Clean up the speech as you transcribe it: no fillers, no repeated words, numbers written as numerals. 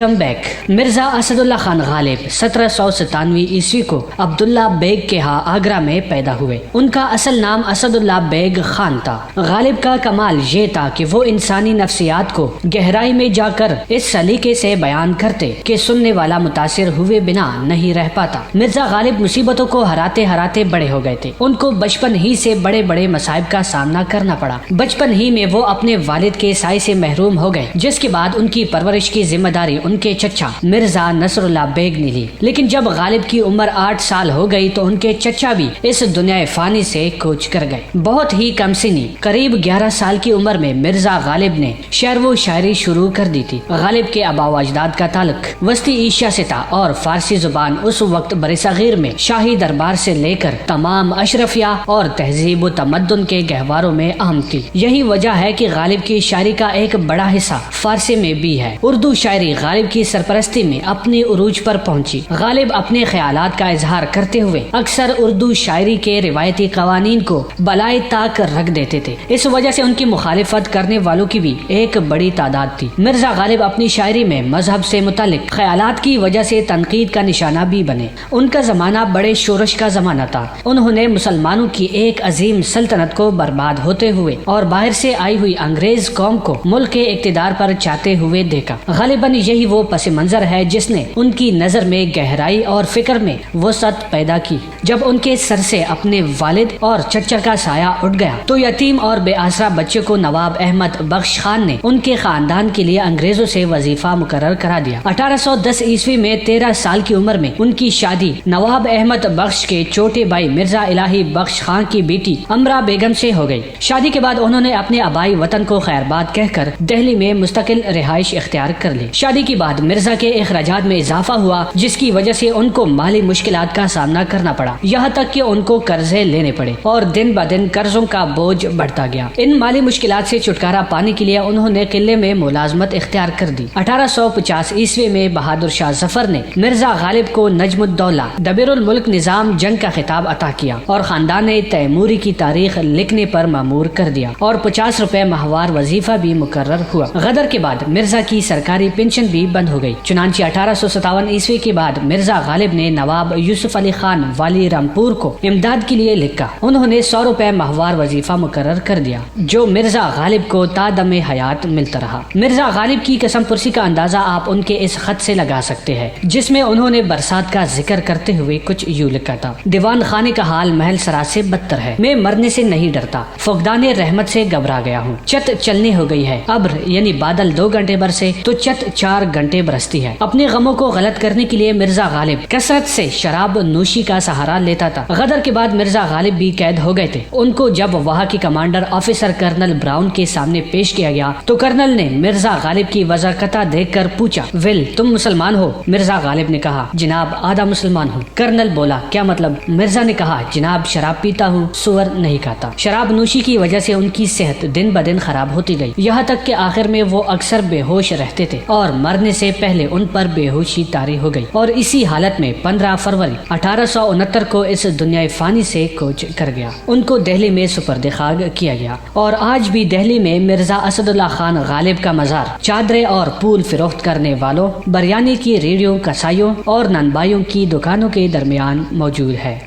Come back Mirza Asadullah Khan Ghalib 1797 عیسوی کو عبداللہ bag کے ہاں آگرہ میں پیدا ہوئے۔ ان کا اصل نام اسداللہ بیگ خان تھا۔ غالب کا کمال یہ تھا کہ وہ انسانی نفسیات کو گہرائی میں جا کر اس سلیقے سے بیان کرتے کہ سننے والا متاثر ہوئے بنا نہیں رہ پاتا۔ مرزا غالب مصیبتوں کو ہراتے ہراتے بڑے ہو گئے تھے۔ ان کو بچپن ہی سے بڑے بڑے مصائب کا سامنا کرنا پڑا۔ بچپن ہی میں وہ اپنے والد کے سائے سے محروم ہو گئے، جس کے بعد ان کی پرورش کی ذمہ داری ان کے چچا مرزا نصر اللہ بیگ نے لی۔ لیکن جب غالب کی عمر 8 سال ہو گئی تو ان کے چچا بھی اس دنیا فانی سے کوچ کر گئے۔ بہت ہی کم سنی قریب 11 سال کی عمر میں مرزا غالب نے شعر و شاعری شروع کر دی تھی۔ غالب کے آبا و اجداد کا تعلق وسطی ایشیا سے تھا اور فارسی زبان اس وقت برصغیر میں شاہی دربار سے لے کر تمام اشرفیہ اور تہذیب و تمدن کے گہواروں میں اہم تھی۔ یہی وجہ ہے کہ غالب کی شاعری کا ایک بڑا حصہ فارسی میں بھی ہے۔ اردو شاعری غالب کی سرپرستی میں اپنی عروج پر پہنچی۔ غالب اپنے خیالات کا اظہار کرتے ہوئے اکثر اردو شاعری کے روایتی قوانین کو بالائے طاق رکھ دیتے تھے۔ اس وجہ سے ان کی مخالفت کرنے والوں کی بھی ایک بڑی تعداد تھی۔ مرزا غالب اپنی شاعری میں مذہب سے متعلق خیالات کی وجہ سے تنقید کا نشانہ بھی بنے۔ ان کا زمانہ بڑے شورش کا زمانہ تھا۔ انہوں نے مسلمانوں کی ایک عظیم سلطنت کو برباد ہوتے ہوئے اور باہر سے آئی ہوئی انگریز قوم کو ملک کے اقتدار پر چاہتے ہوئے دیکھا۔ غالباً یہی وہ پس منظر ہے جس نے ان کی نظر میں گہرائی اور فکر میں وسعت پیدا کی۔ جب ان کے سر سے اپنے والد اور چچا کا سایہ اٹھ گیا تو یتیم اور بے آسرا بچے کو نواب احمد بخش خان نے ان کے خاندان کے لیے انگریزوں سے وظیفہ مقرر کرا دیا۔ 1810 عیسوی میں 13 سال کی عمر میں ان کی شادی نواب احمد بخش کے چھوٹے بھائی مرزا الہی بخش خان کی بیٹی امرا بیگم سے ہو گئی۔ شادی کے بعد انہوں نے اپنے آبائی وطن کو خیر باد کہہ کر دہلی میں مستقل رہائش اختیار کر لی۔ شادی کے بعد مرزا کے اخراجات میں اضافہ ہوا، جس کی وجہ سے ان کو مالی مشکلات کا سامنا کرنا پڑا، یہاں تک کہ ان کو قرضے لینے پڑے اور دن بہ دن قرضوں کا بوجھ بڑھتا گیا۔ ان مالی مشکلات سے چھٹکارا پانے کے لیے انہوں نے قلعے میں ملازمت اختیار کر دی۔ 1850 عیسوی میں بہادر شاہ ظفر نے مرزا غالب کو نجم الدولہ دبیر الملک نظام جنگ کا خطاب عطا کیا اور خاندان تیموری کی تاریخ لکھنے پر مامور کر دیا اور 50 روپے ماہوار وظیفہ بھی مقرر ہوا۔ غدر کے بعد مرزا کی سرکاری پنشن بھی بند ہو گئی۔ چنانچہ 1857 عیسوی کے بعد مرزا غالب نے نواب یوسف علی خان والی رامپور کو امداد کے لیے لکھا۔ انہوں نے 100 روپے ماہوار وظیفہ مقرر کر دیا، جو مرزا غالب کو تا دم حیات ملتا رہا۔ مرزا غالب کی قسم پرسی کا اندازہ آپ ان کے اس خط سے لگا سکتے ہیں، جس میں انہوں نے برسات کا ذکر کرتے ہوئے کچھ یوں لکھا تھا: دیوان خانے کا حال محل سرا سے بدتر ہے، میں مرنے سے نہیں ڈرتا، فقدان رحمت سے گھبرا گیا ہوں۔ چت چلنے ہو گئی ہے، ابر یعنی بادل 2 گھنٹے برسے تو چت 4 گھنٹے برستی ہے۔ اپنے غموں کو غلط کرنے کے لیے مرزا غالب کثرت سے شراب نوشی کا سہارا لیتا تھا۔ غدر کے بعد مرزا غالب بھی قید ہو گئے تھے۔ ان کو جب وہاں کے کمانڈر آفیسر کرنل براؤن کے سامنے پیش کیا گیا تو کرنل نے مرزا غالب کی وضاحت دیکھ کر پوچھا: ول تم مسلمان ہو؟ مرزا غالب نے کہا: جناب آدھا مسلمان ہوں۔ کرنل بولا: کیا مطلب؟ مرزا نے کہا: جناب شراب پیتا ہوں، سور نہیں کھاتا۔ شراب نوشی کی وجہ سے ان کی صحت دن بہ دن خراب ہوتی گئی، یہاں تک کہ آخر میں وہ اکثر بے ہوش رہتے تھے اور مرنے سے پہلے ان پر بے ہوشی طاری ہو گئی، اور اسی حالت میں 15 فروری 1869 کو اس دنیا فانی سے کوچ کر گیا۔ ان کو دہلی میں سپرد خاک کیا گیا، اور آج بھی دہلی میں مرزا اسداللہ خان غالب کا مزار چادریں اور پھول فروخت کرنے والوں، بریانی کی ریڑھیوں، کسائیوں اور نانبائیوں کی دکانوں کے درمیان موجود ہے۔